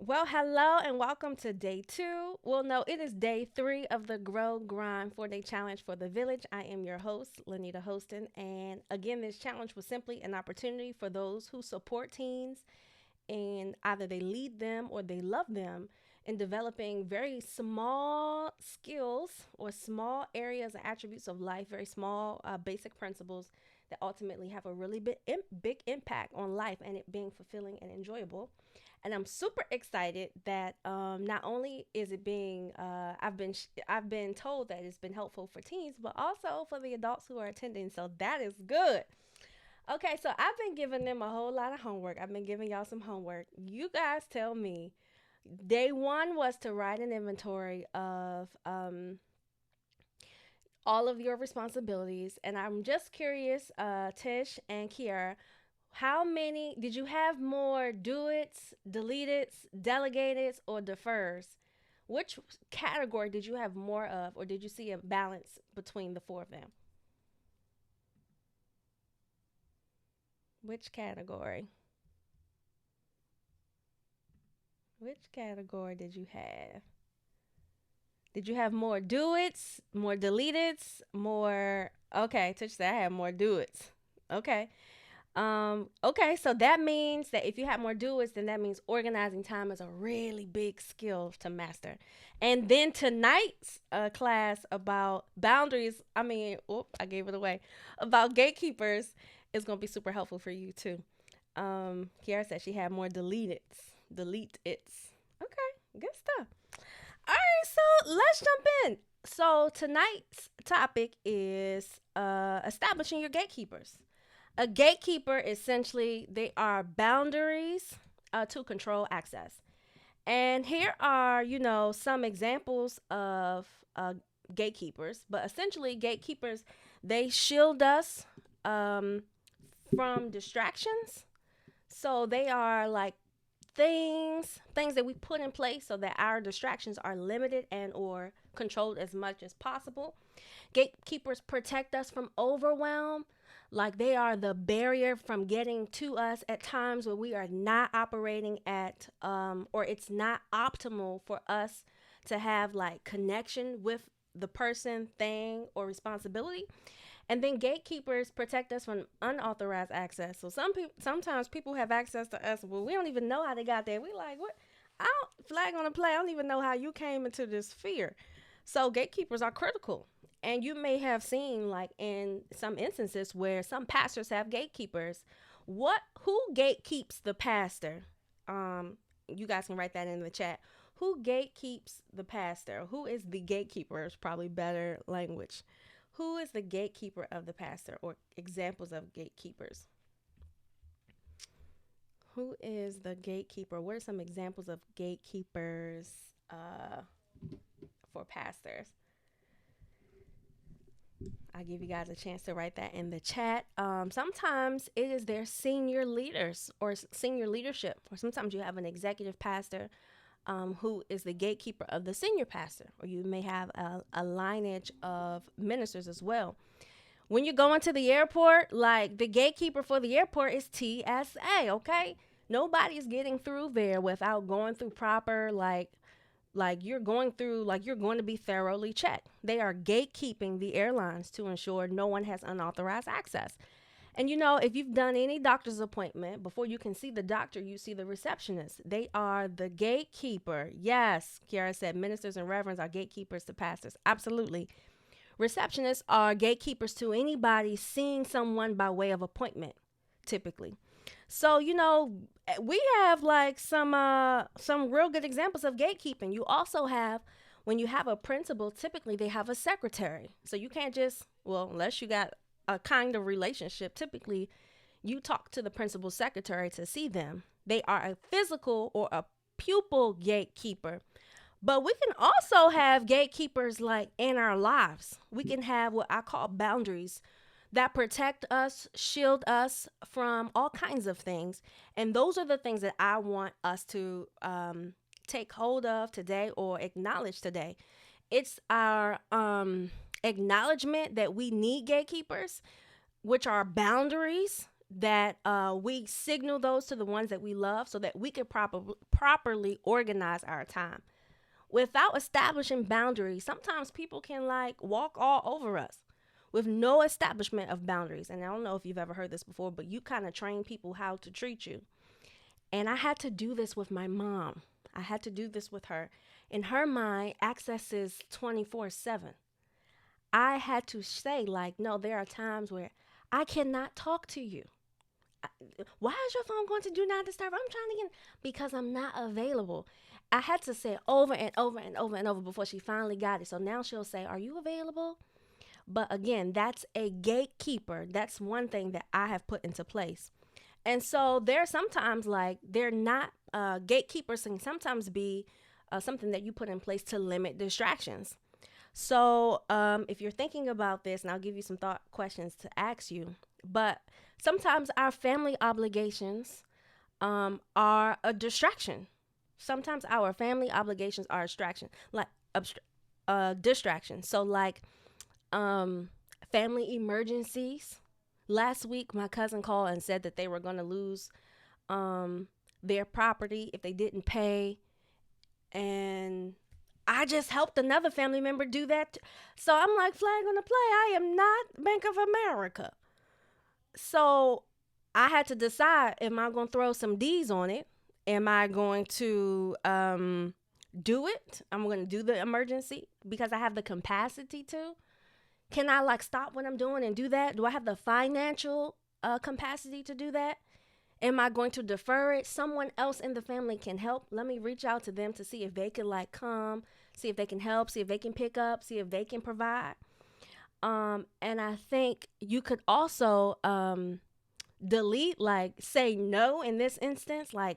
Well, hello and welcome to day two. Well, no, it is day three of the Grow Grind 4 Day Challenge for the Village. I am your host, Linnita Hosten. And again, this challenge was simply an opportunity for those who support teens and either they lead them or they love them in developing very small skills or small areas and attributes of life, very small basic principles that ultimately have a really big impact on life and it being fulfilling and enjoyable. And I'm super excited that not only is it being I've been told that it's been helpful for teens, but also for the adults who are attending. So that is good. Okay, so I've been giving them a whole lot of homework. I've been giving y'all some homework. You guys tell me. Day one was to write an inventory of all of your responsibilities, and I'm just curious, Tish and Kiara, how many did you have more do it's, delete it's, delegate it's, or defers? Which category did you have more of, or did you see a balance between the four of them? Which category? Which category did you have? Did you have more do it's, more delete it's, more? Okay, Tish said I had more do it's. Okay. Okay, so that means that if you have more doers, then that means organizing time is a really big skill to master. And then tonight's class about boundaries, I gave it away, about gatekeepers is going to be super helpful for you too. Kiara said she had more delete it's. Okay, good stuff. All right, so let's jump in. So tonight's topic is establishing your gatekeepers. A gatekeeper essentially they are boundaries to control access. And here are some examples of gatekeepers. But essentially, gatekeepers they shield us um, from distractions. So they are like things that we put in place so that our distractions are limited and or controlled as much as possible. Gatekeepers protect us from overwhelm, like they are the barrier from getting to us at times when we are not operating at or it's not optimal for us to have like connection with the person, thing, or responsibility. And then gatekeepers protect us from unauthorized access. So sometimes people have access to us, well, we don't even know how they got there. We like, what? I don't flag on the play. I don't even know how you came into this sphere. So gatekeepers are critical. And you may have seen like in some instances where some pastors have gatekeepers. Who gatekeeps the pastor? You guys can write that in the chat. Who gatekeeps the pastor? Who is the gatekeeper? Is probably better language. Who is the gatekeeper of the pastor or examples of gatekeepers? Who is the gatekeeper? What are some examples of gatekeepers for pastors? I'll give you guys a chance to write that in the chat. Sometimes it is their senior leaders or senior leadership, or sometimes you have an executive pastor who is the gatekeeper of the senior pastor, or you may have a lineage of ministers as well. When you go into the airport, like the gatekeeper for the airport is TSA, okay? Nobody is getting through there without going through proper like you're going to be thoroughly checked. They are gatekeeping the airlines to ensure no one has unauthorized access. And if you've done any doctor's appointment, before you can see the doctor, you see the receptionist. They are the gatekeeper. Yes, Kiara said ministers and reverends are gatekeepers to pastors. Absolutely. Receptionists are gatekeepers to anybody seeing someone by way of appointment, typically. So, we have like some real good examples of gatekeeping. You also have when you have a principal, typically they have a secretary. So you can't just, well, unless you got a kind of relationship, typically you talk to the principal's secretary to see them. They are a physical or a pupil gatekeeper. But we can also have gatekeepers like in our lives. We can have what I call boundaries that protect us, shield us from all kinds of things. And those are the things that I want us to take hold of today or acknowledge today. It's our acknowledgement that we need gatekeepers, which are boundaries that we signal those to the ones that we love so that we can properly organize our time. Without establishing boundaries, sometimes people can like walk all over us with no establishment of boundaries. And I don't know if you've ever heard this before, but you kind of train people how to treat you. And I had to do this with my mom. I had to do this with her. In her mind, access is 24/7. I had to say, like, no, there are times where I cannot talk to you. Why is your phone going to do not disturb? I'm trying to get, because I'm not available. I had to say it over and over and over and over before she finally got it. So now she'll say, are you available? But again, that's a gatekeeper. That's one thing that I have put into place. And so there are sometimes like they're not gatekeepers can sometimes be something that you put in place to limit distractions. So if you're thinking about this, and I'll give you some thought questions to ask you, but sometimes our family obligations are a distraction. Sometimes our family obligations are a distraction, like distraction. So like family emergencies. Last week, my cousin called and said that they were going to lose their property if they didn't pay, and I just helped another family member do that. So I'm like, flag on the play. I am not Bank of America. So I had to decide, am I going to throw some D's on it? Am I going to do it? I'm going to do the emergency because I have the capacity to. Can I like stop what I'm doing and do that? Do I have the financial capacity to do that? Am I going to defer it? Someone else in the family can help. Let me reach out to them to see if they can like come, see if they can help, see if they can pick up, see if they can provide. And I think you could also delete, like say no in this instance, like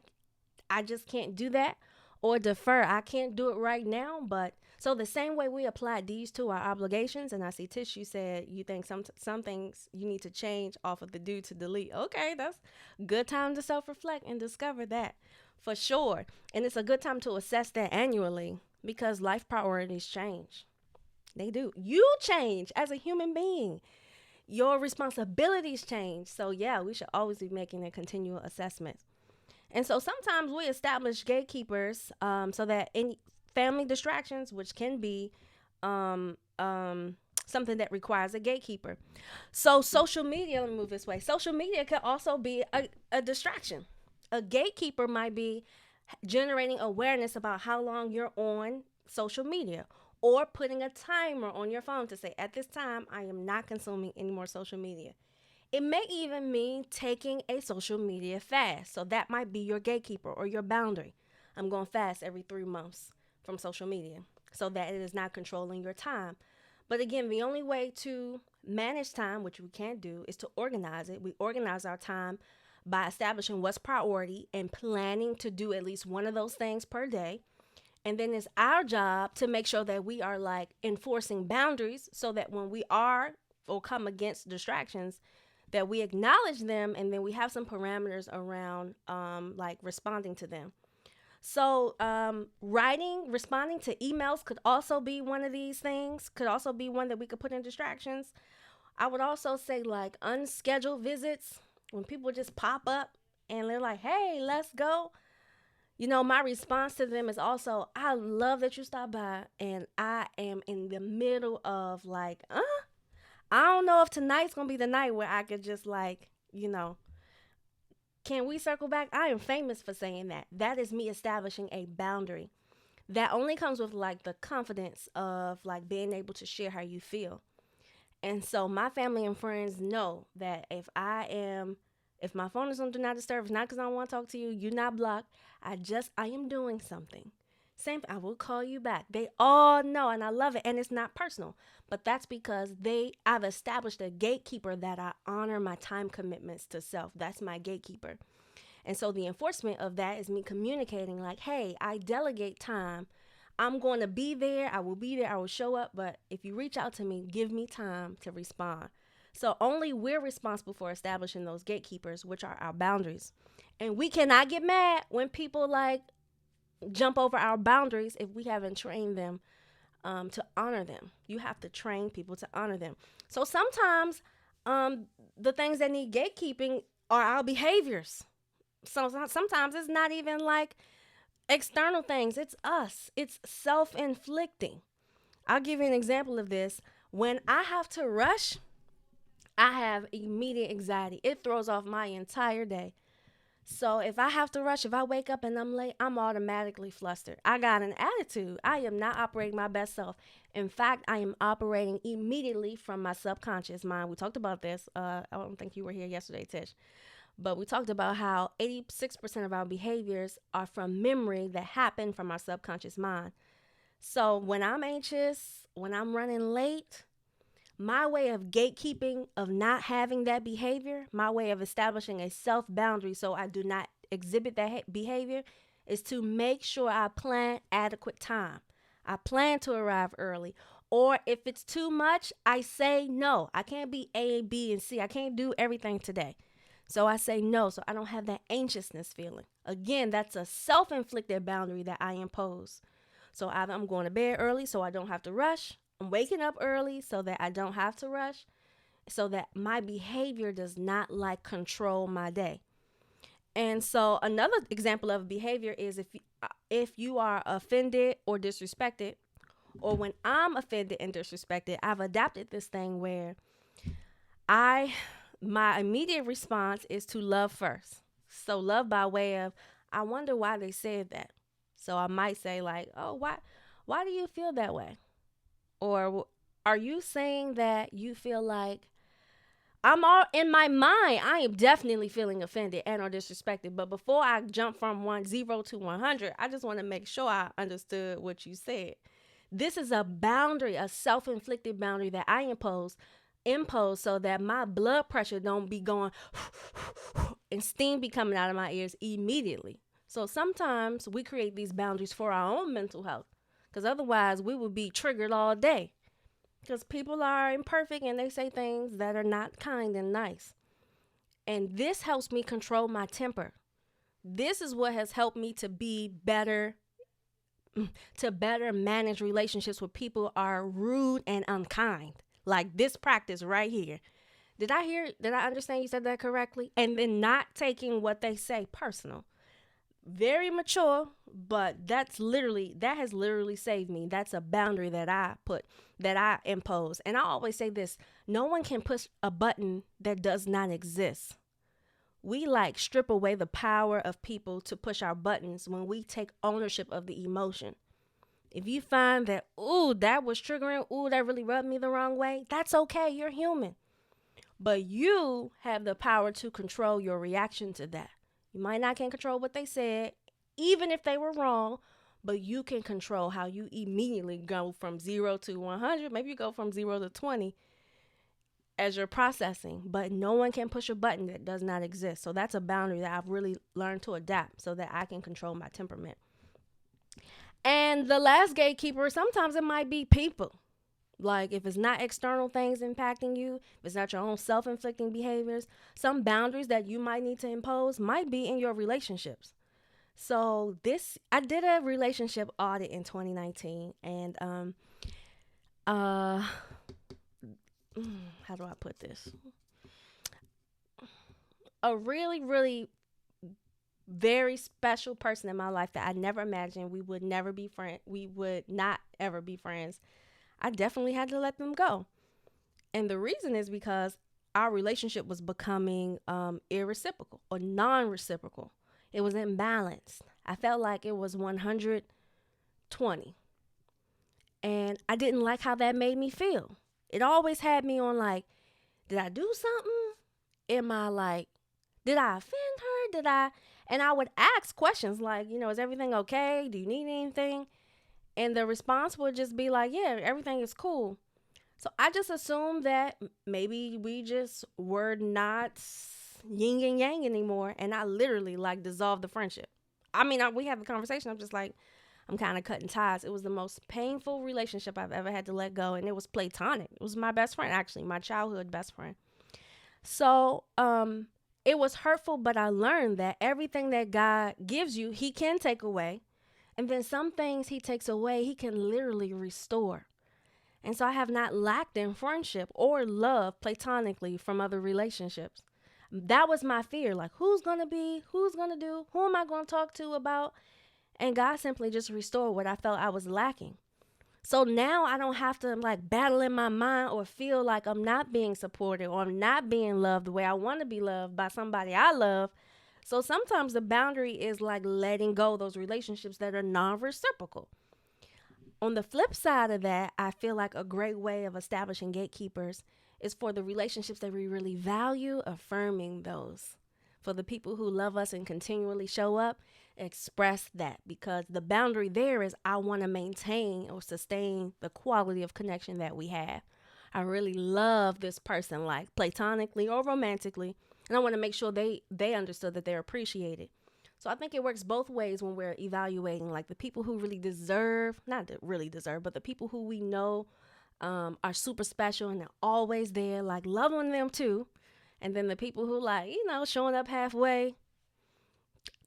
I just can't do that, or defer. I can't do it right now, but so the same way we apply these to our obligations, and I see Tish, you said you think some things you need to change off of the do to delete. Okay, that's good time to self-reflect and discover that for sure. And it's a good time to assess that annually because life priorities change. They do. You change as a human being. Your responsibilities change. So yeah, we should always be making a continual assessment. And so sometimes we establish gatekeepers so that any family distractions, which can be something that requires a gatekeeper. So social media, let me move this way. Social media can also be a distraction. A gatekeeper might be generating awareness about how long you're on social media or putting a timer on your phone to say, at this time, I am not consuming any more social media. It may even mean taking a social media fast. So that might be your gatekeeper or your boundary. I'm going fast every 3 months from social media so that it is not controlling your time. But again, the only way to manage time, which we can't do, is to organize it. We organize our time by establishing what's priority and planning to do at least one of those things per day. And then it's our job to make sure that we are like enforcing boundaries so that when we are or come against distractions, that we acknowledge them and then we have some parameters around like responding to them. So responding to emails could also be one of these things, could also be one that we could put in distractions. I would also say like unscheduled visits when people just pop up and they're like, hey, let's go. You know, my response to them is also, I love that you stopped by and I am in the middle of like, I don't know if tonight's going to be the night where I could just like, can we circle back? I am famous for saying that. That is me establishing a boundary. That only comes with like the confidence of like being able to share how you feel. And so my family and friends know that if my phone is on do not disturb, it's not because I don't want to talk to you, you're not blocked. I am doing something. Same, I will call you back. They all know, and I love it, and it's not personal. But that's because I've established a gatekeeper that I honor my time commitments to self. That's my gatekeeper. And so the enforcement of that is me communicating like, hey, I delegate time. I'm going to be there. I will be there. I will show up. But if you reach out to me, give me time to respond. So only we're responsible for establishing those gatekeepers, which are our boundaries. And we cannot get mad when people like jump over our boundaries if we haven't trained them to honor them. You have to train people to honor them. So sometimes the things that need gatekeeping are our behaviors. So sometimes it's not even like external things, it's us, it's self inflicting. I'll give you an example of this. When I have to rush, I have immediate anxiety. It throws off my entire day. So if I have to rush, if I wake up and I'm late, I'm automatically flustered. I got an attitude. I am not operating my best self. In fact, I am operating immediately from my subconscious mind. We talked about this. I don't think you were here yesterday, Tish. But we talked about how 86% of our behaviors are from memory that happen from our subconscious mind. So when I'm anxious, when I'm running late, my way of gatekeeping, of not having that behavior, my way of establishing a self boundary so I do not exhibit that behavior, is to make sure I plan adequate time. I plan to arrive early. Or if it's too much, I say no. I can't be A, B, and C. I can't do everything today. So I say no, so I don't have that anxiousness feeling. Again, that's a self-inflicted boundary that I impose. So either I'm going to bed early so I don't have to rush. I'm waking up early so that I don't have to rush, so that my behavior does not like control my day. And so another example of behavior is if you are offended or disrespected, or when I'm offended and disrespected, I've adapted this thing where my immediate response is to love first. So love by way of, I wonder why they said that. So I might say like, oh, why do you feel that way? Or are you saying that you feel like, I'm all in my mind, I am definitely feeling offended and or disrespected. But before I jump from 0 to 100, I just want to make sure I understood what you said. This is a boundary, a self-inflicted boundary that I impose so that my blood pressure don't be going and steam be coming out of my ears immediately. So sometimes we create these boundaries for our own mental health, because otherwise we would be triggered all day. Because people are imperfect and they say things that are not kind and nice. And this helps me control my temper. This is what has helped me to be better, to better manage relationships with people who are rude and unkind. Like this practice right here. Did I understand you said that correctly? And then not taking what they say personal. Very mature, but that has literally saved me. That's a boundary that I impose. And I always say this, no one can push a button that does not exist. We like strip away the power of people to push our buttons when we take ownership of the emotion. If you find that, ooh, that was triggering, ooh, that really rubbed me the wrong way, that's okay. You're human. But you have the power to control your reaction to that. You might not can control what they said, even if they were wrong, but you can control how you immediately go from 0 to 100. Maybe you go from 0 to 20 as you're processing, but no one can push a button that does not exist. So that's a boundary that I've really learned to adapt so that I can control my temperament. And the last gatekeeper, sometimes it might be people. Like if it's not external things impacting you, if it's not your own self-inflicting behaviors, some boundaries that you might need to impose might be in your relationships. So I did a relationship audit in 2019, and how do I put this? A really, really very special person in my life that I never imagined we would never be friends. We would not ever be friends. I definitely had to let them go. And the reason is because our relationship was becoming irreciprocal or non-reciprocal. It was imbalanced. I felt like it was 120. And I didn't like how that made me feel. It always had me on like, did I do something? Am I like, did I offend her? And I would ask questions like, is everything okay? Do you need anything? And the response would just be like, yeah, everything is cool. So I just assumed that maybe we just were not yin and yang anymore. And I literally like dissolved the friendship. I mean, we had the conversation. I'm just like, I'm kind of cutting ties. It was the most painful relationship I've ever had to let go. And it was platonic. It was my best friend, actually, my childhood best friend. So it was hurtful, but I learned that everything that God gives you, he can take away. And then some things he takes away, he can literally restore. And so I have not lacked in friendship or love platonically from other relationships. That was my fear. Like, who's going to be, who's going to do, who am I going to talk to about? And God simply just restored what I felt I was lacking. So now I don't have to like battle in my mind or feel like I'm not being supported or I'm not being loved the way I want to be loved by somebody I love. So sometimes the boundary is like letting go of those relationships that are non-reciprocal. On the flip side of that, I feel like a great way of establishing gatekeepers is for the relationships that we really value, affirming those. For the people who love us and continually show up, express that, because the boundary there is I want to maintain or sustain the quality of connection that we have. I really love this person, like platonically or romantically, and I want to make sure they understood that they're appreciated. So I think it works both ways when we're evaluating like the people who really deserve, not that really deserve, but the people who we know are super special and they're always there, like loving them too. And then the people who like, showing up halfway,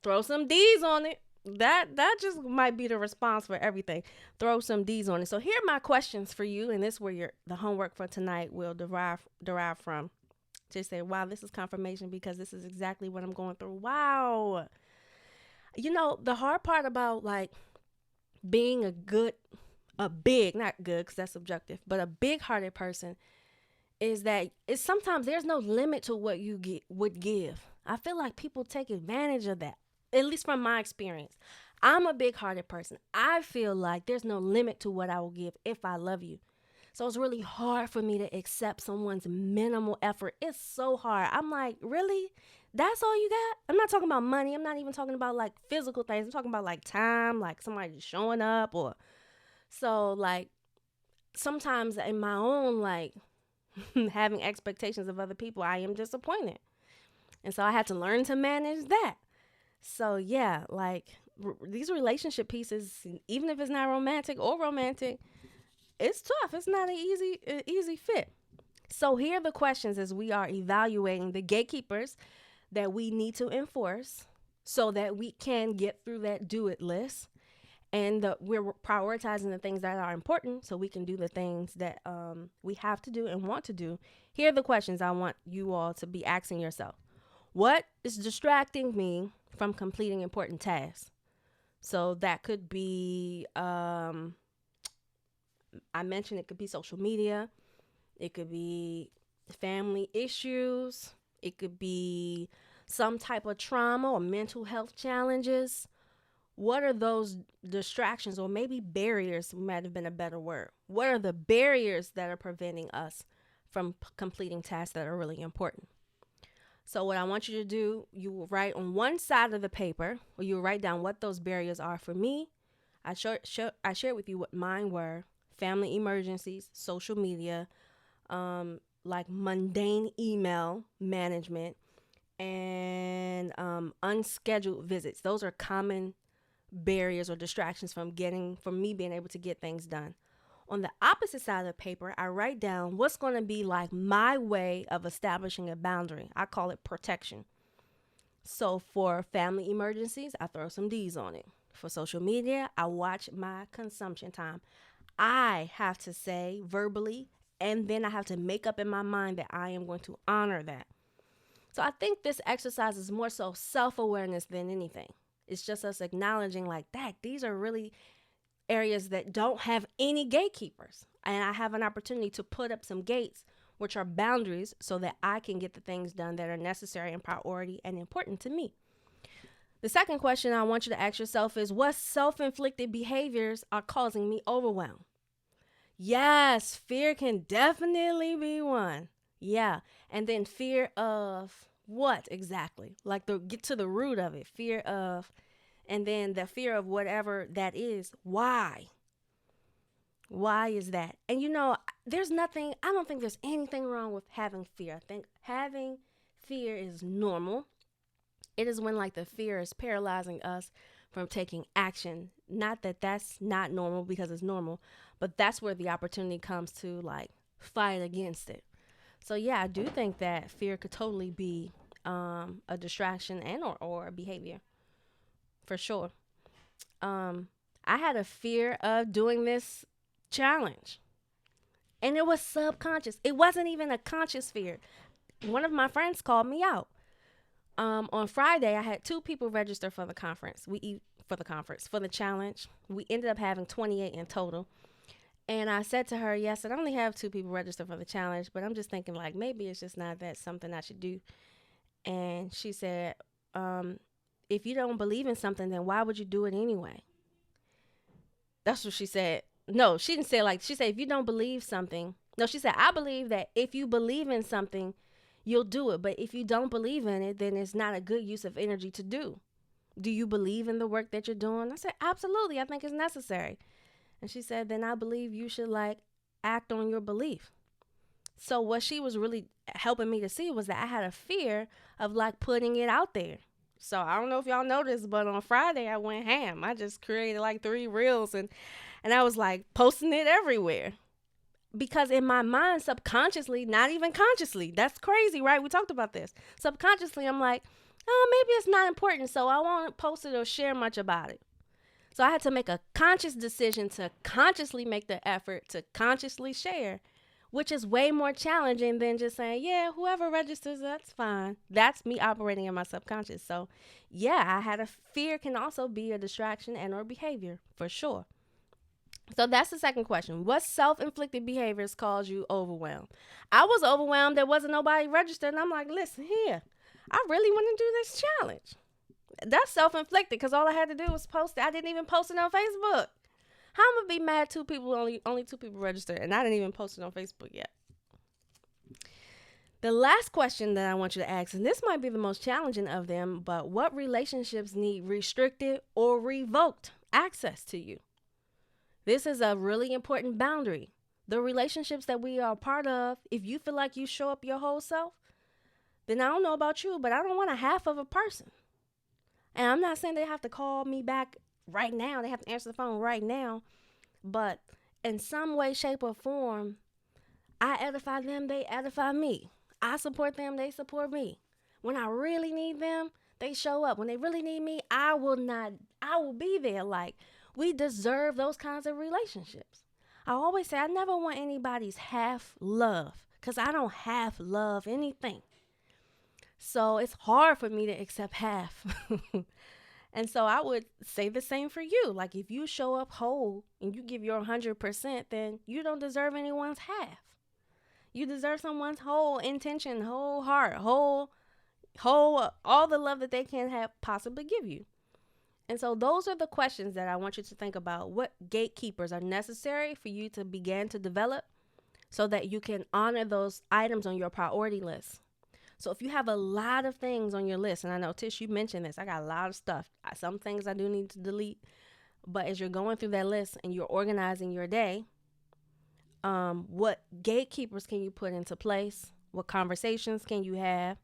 throw some D's on it. That just might be the response for everything. Throw some D's on it. So here are my questions for you, and this is where the homework for tonight will derive from. Just say, wow, this is confirmation because this is exactly what I'm going through. Wow. The hard part about like being a big, not good because that's subjective, but a big hearted person is that it's sometimes there's no limit to what you would give. I feel like people take advantage of that, at least from my experience. I'm a big hearted person. I feel like there's no limit to what I will give if I love you. So it's really hard for me to accept someone's minimal effort. It's so hard. I'm like, really? That's all you got? I'm not talking about money. I'm not even talking about like physical things. I'm talking about like time, like somebody just showing up or so like sometimes in my own like having expectations of other people, I am disappointed. And so I had to learn to manage that. So yeah, like these relationship pieces, even if it's not romantic or romantic, it's tough. It's not an easy fit. So here are the questions as we are evaluating the gatekeepers that we need to enforce so that we can get through that do it list. And we're prioritizing the things that are important so we can do the things that we have to do and want to do. Here are the questions I want you all to be asking yourself. What is distracting me from completing important tasks? So that could be, I mentioned it could be social media. It could be family issues. It could be some type of trauma or mental health challenges. What are those distractions or maybe barriers might have been a better word? What are the barriers that are preventing us from completing tasks that are really important? So what I want you to do, you will write on one side of the paper, or you will write down what those barriers are. For me, I shared with you what mine were: family emergencies, social media, like mundane email management, and unscheduled visits. Those are common barriers or distractions from me being able to get things done. On the opposite side of the paper, I write down what's going to be like my way of establishing a boundary. I call it protection. So for family emergencies, I throw some D's on it. For social media, I watch my consumption time. I have to say verbally, and then I have to make up in my mind that I am going to honor that. So I think this exercise is more so self-awareness than anything. It's just us acknowledging like that these are really areas that don't have any gatekeepers. And I have an opportunity to put up some gates, which are boundaries, so that I can get the things done that are necessary and priority and important to me. The second question I want you to ask yourself is, what self-inflicted behaviors are causing me overwhelm? Yes, fear can definitely be one. Yeah. And then fear of what exactly? Like get to the root of it. Fear of, and then the fear of whatever that is. Why? Why is that? And there's nothing, I don't think there's anything wrong with having fear. I think having fear is normal. It is when like the fear is paralyzing us from taking action. Not that that's not normal because it's normal, but that's where the opportunity comes to like fight against it. So yeah, I do think that fear could totally be a distraction and or a behavior, for sure. I had a fear of doing this challenge, and it was subconscious. It wasn't even a conscious fear. One of my friends called me out. On Friday, I had 2 people register for the conference. For the challenge. We ended up having 28 in total. And I said to her, yes, I only have 2 people register for the challenge, but I'm just thinking like maybe it's just not that something I should do. And she said, um, if you don't believe in something, then why would you do it anyway? That's what she said. No, she didn't say like, she said, if you don't believe something, no, she said, I believe that if you believe in something, you'll do it. But if you don't believe in it, then it's not a good use of energy to do. Do you believe in the work that you're doing? I said, absolutely. I think it's necessary. And she said, then I believe you should like act on your belief. So what she was really helping me to see was that I had a fear of like putting it out there. So I don't know if y'all noticed, but on Friday I went ham. I just created like 3 reels and I was like posting it everywhere. Because in my mind, subconsciously, not even consciously, that's crazy, right? We talked about this. Subconsciously, I'm like, oh, maybe it's not important, so I won't post it or share much about it. So I had to make a conscious decision to consciously make the effort to consciously share, which is way more challenging than just saying, yeah, whoever registers, that's fine. That's me operating in my subconscious. So yeah, I had a fear can also be a distraction and or behavior for sure. So that's the second question. What self-inflicted behaviors cause you overwhelmed? I was overwhelmed. There wasn't nobody registered. And I'm like, listen here, I really want to do this challenge. That's self-inflicted because all I had to do was post it. I didn't even post it on Facebook. How am I gonna be mad 2 people, only 2 people registered, and I didn't even post it on Facebook yet? The last question that I want you to ask, and this might be the most challenging of them, but what relationships need restricted or revoked access to you? This is a really important boundary. The relationships that we are a part of, if you feel like you show up your whole self, then I don't know about you, but I don't want a half of a person. And I'm not saying they have to call me back right now. They have to answer the phone right now. But in some way, shape, or form, I edify them, they edify me. I support them, they support me. When I really need them, they show up. When they really need me, I will be there. Like, we deserve those kinds of relationships. I always say I never want anybody's half love because I don't half love anything. So it's hard for me to accept half. And so I would say the same for you. Like if you show up whole and you give your 100%, then you don't deserve anyone's half. You deserve someone's whole intention, whole heart, whole, all the love that they can have possibly give you. And so those are the questions that I want you to think about. What gatekeepers are necessary for you to begin to develop so that you can honor those items on your priority list? So if you have a lot of things on your list, and I know Tish, you mentioned this, I got a lot of stuff. Some things I do need to delete. But as you're going through that list and you're organizing your day, what gatekeepers can you put into place? What conversations can you have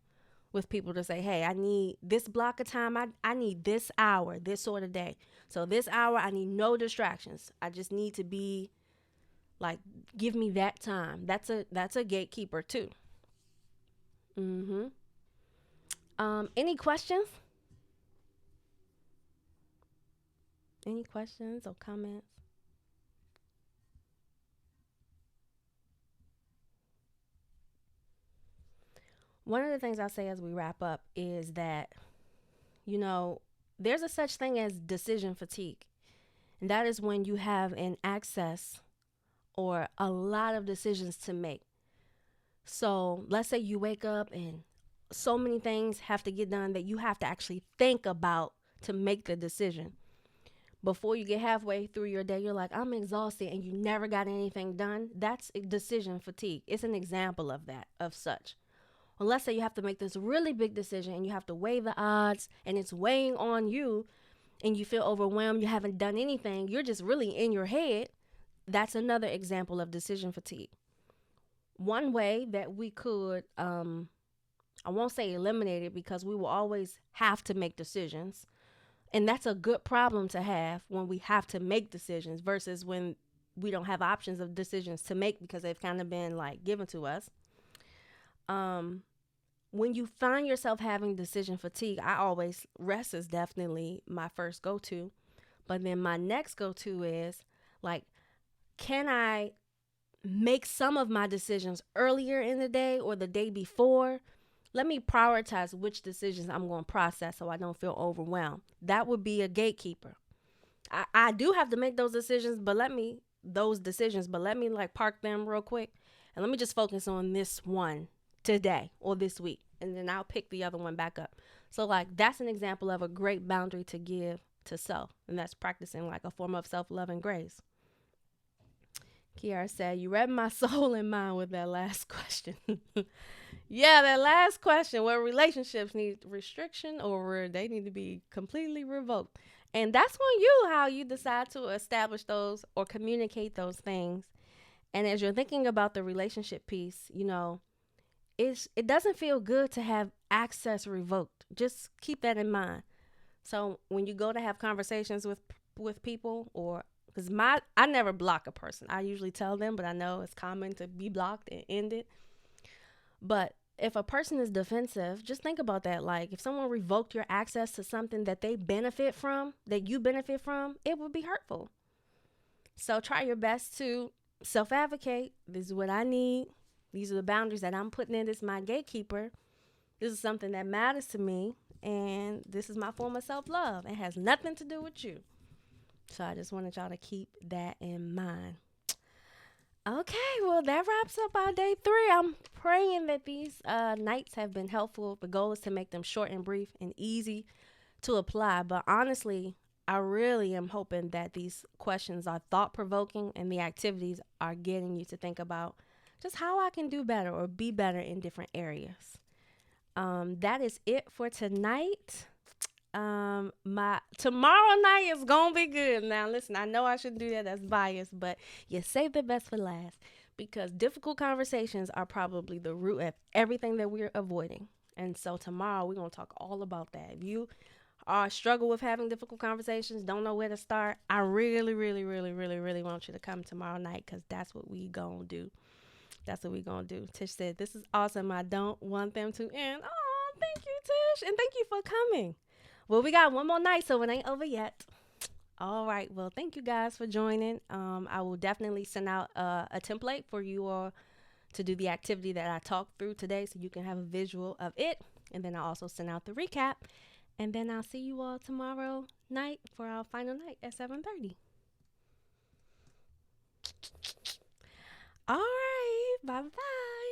with people to say, hey, I need this block of time. I need this hour, this sort of day. So this hour, I need no distractions. I just need to be like, give me that time. That's a gatekeeper too. Any questions? Any questions or comments? One of the things I'll say as we wrap up is that, there's a such thing as decision fatigue. And that is when you have an access or a lot of decisions to make. So let's say you wake up and so many things have to get done that you have to actually think about to make the decision. Before you get halfway through your day, you're like, I'm exhausted, and you never got anything done. That's decision fatigue. It's an example of that, of such. Well, let's say you have to make this really big decision and you have to weigh the odds and it's weighing on you and you feel overwhelmed. You haven't done anything. You're just really in your head. That's another example of decision fatigue. One way that we could, I won't say eliminate it because we will always have to make decisions. And that's a good problem to have when we have to make decisions versus when we don't have options of decisions to make because they've kind of been like given to us. When you find yourself having decision fatigue, I always, rest is definitely my first go-to. But then my next go-to is like, can I make some of my decisions earlier in the day or the day before? let me prioritize which decisions I'm going to process so I don't feel overwhelmed. That would be a gatekeeper. I do have to make those decisions, but let me like park them real quick and let me just focus on this one today or this week. And then I'll pick the other one back up. So, like, that's an example of a great boundary to give to self. And that's practicing like a form of self love and grace. Kiara said, "You read my soul and mind with that last question." Yeah, that last question, where relationships need restriction or where they need to be completely revoked. And that's on you how you decide to establish those or communicate those things. And as you're thinking about the relationship piece, it doesn't feel good to have access revoked. Just keep that in mind. So when you go to have conversations with people, or because I never block a person. I usually tell them, but I know it's common to be blocked and end it. But if a person is defensive, just think about that. Like, if someone revoked your access to something that they benefit from, that you benefit from, it would be hurtful. So try your best to self advocate. This is what I need. These are the boundaries that I'm putting in. This is my gatekeeper. This is something that matters to me. And this is my form of self love. It has nothing to do with you. So I just wanted y'all to keep that in mind. Okay, well, that wraps up our day 3. I'm praying that these nights have been helpful. The goal is to make them short and brief and easy to apply. But honestly, I really am hoping that these questions are thought provoking and the activities are getting you to think about just how I can do better or be better in different areas. That is it for tonight. My tomorrow night is gonna be good. Now listen, I know I shouldn't do that, that's biased, but you save the best for last, because difficult conversations are probably the root of everything that we're avoiding. And so tomorrow we're gonna talk all about that. If you are struggle with having difficult conversations, don't know where to start, I really, really, really, really, really want you to come tomorrow night, because that's what we gonna do. That's what we gonna do. Tish said, "This is awesome. I don't want them to end." Oh, thank you, Tish, and thank you for coming. Well, we got one more night, so it ain't over yet. All right. Well, thank you guys for joining. I will definitely send out a template for you all to do the activity that I talked through today, so you can have a visual of it. And then I'll also send out the recap. And then I'll see you all tomorrow night for our final night at 7:30. All right. Bye-bye.